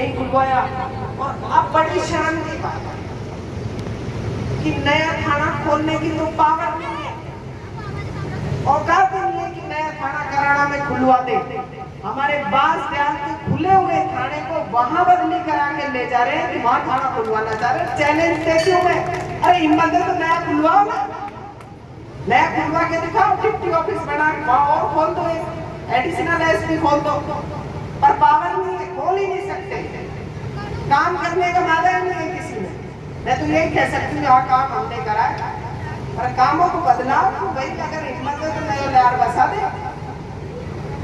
नहीं खुलवाया। और अब बड़ी शर्म की बात है कि नया थाना खोलने की तो पावर नहीं है, औकात नहीं है कि नया थाना कराड़ा में खुलवा दे। हमारे बांसदयाल के खुले हुए थाने को वहां बदली करा के ले जा रहे हैं कि वहां थाना खुलवाना चाह रहे हैं। चैलेंज देती हूँ मैं, अरे हिम्मत है तो नया खुलवाओ ना, नया खुलवा के दिखाओ, डिप्टी ऑफिस बना के वहां और खोल दो, एडिशनल एसपी खोल दो। पर पावर नहीं है, खोल ही नहीं सकते, काम करने का वादा ही नहीं है किसी में। मैं तो यही कह सकती हूँ काम हमने करा है, पर कामों को बदलाव तो भाई अगर हिम्मत है तो नया यार बसा दे,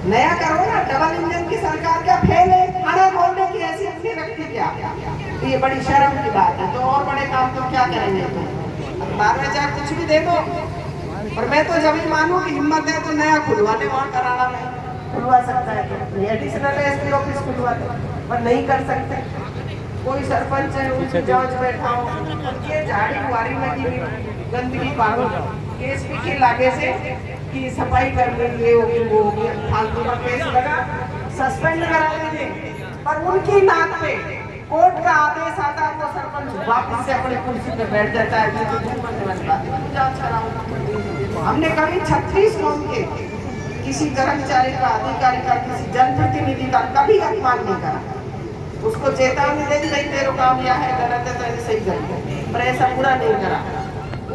नया करो ना। डबल इंजन की सरकार क्या फेल है, थाना खोलने की हैसियत नहीं रखती क्या? तो ये बड़ी शर्म की बात है। तो और बड़े काम तो क्या करेंगे, तो 12,000 कुछ भी दे दो। और मैं तो जब भी मानूं कि हिम्मत है तो नया खुलवा ले, वहां कराड़ा में खुलवा सकता है तो एडिशनल एसपी ऑफिस खुलवा दे, पर नहीं कर सकते। कोई सरपंच है उनसे जज बैठा हो, ये झाड़ी बुआरी लगी हुई गंदगी पागल एसपी के लागे से कि सफाई कर लेंगे, वो फालतू का केस लगा, सस्पेंड करा देंगे। पर उनकी नाक पे कोर्ट का आदेश आता है तो सरपंच वापस से अपनी कुर्सी पे बैठ जाता है। जांच कराऊं, हमने कभी 36 कौम के किसी कर्मचारी का, अधिकारी का, किसी जनप्रतिनिधि का कभी अपमान नहीं करा। उसको चेतावनी दे दी, तेरे काम यह है, गलत है तो ऐसे सही कर, पर ऐसा पूरा नहीं करा।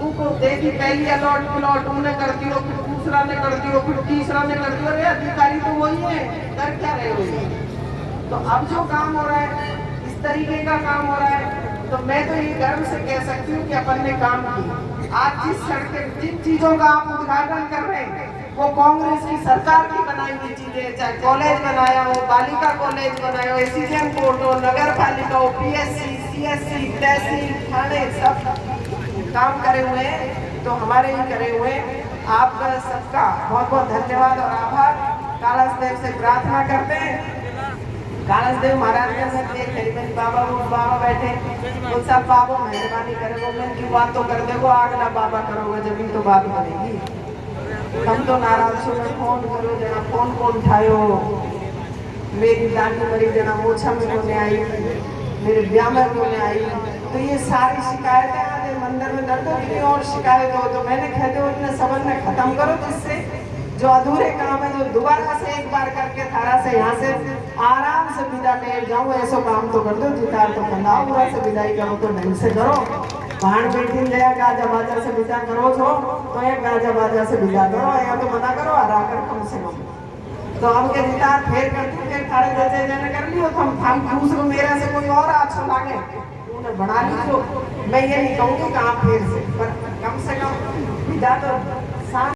उनको देखी पहली अलॉट प्लॉट उन्हें कर दियो, फिर दूसरा ने कर दियो, फिर तीसरा ने कर दियो। अरे अधिकारी तो वही है, कर क्या रहे हो? तो अब जो काम हो रहा है इस तरीके का काम हो रहा है, तो मैं तो ये गर्व से कह सकती हूँ कि अपन ने काम किया। आज जिस सड़कें, जिन चीजों का आप उद्घाटन कर रहे हैं वो कांग्रेस की सरकार की बनाई हुई चीजें, चाहे कॉलेज बनाया हो, बालिका कॉलेज बनाया हो, एसीजेन कोर्ट हो, नगर पालिका हो, पीएससी, सीएससी, तहसील, थाने, सब काम करे हुए हैं, तो हमारे ही करे हुए। आपका सबका बहुत बहुत धन्यवाद और आभार। कालसदेव से प्रार्थना करते हैं, कालसदेव महाराज के साथ मेरी बाबा वो बाबा बैठे, वो सब बाबा मेहरबानी करेगो, मैं की बात तो कर देगो, आगला बाबा करोगे जब तो बात बनेगी। हम तो नाराज हो, फोन करो जना, फोन को उठायो। मेरी दादी मरी जना, मोछा में होने आई, मेरे ब्याह में होने आई, तो ये सारी शिकायतें आगे मंदिर में दर्द होती और शिकायत हो, तो मैंने कहते हो इतने सबक में खत्म करो, जिससे जो अधूरे काम है जो दोबारा से एक बार करके थारा से यहाँ से आराम से विदा ले जाऊँ, ऐसा काम तो कर दो। जितार तो बनाओ, पूरा से विदाई करो तो ढंग से करो। भाण बेटी गया गाजा बाजा से विदा करो छो, तो एक गाजा बाजा से विदा करो, या तो मना करो हरा कर कम से कम। तो हम के जितार फेर करते फिर थारे जैसे जने कर लियो, तो हम दूसरों मेरा से कोई और अच्छा लागे उन्हें बना लीजिए। मैं ये नहीं कहूँगी कि आप फिर से, पर कम से कम विदा तो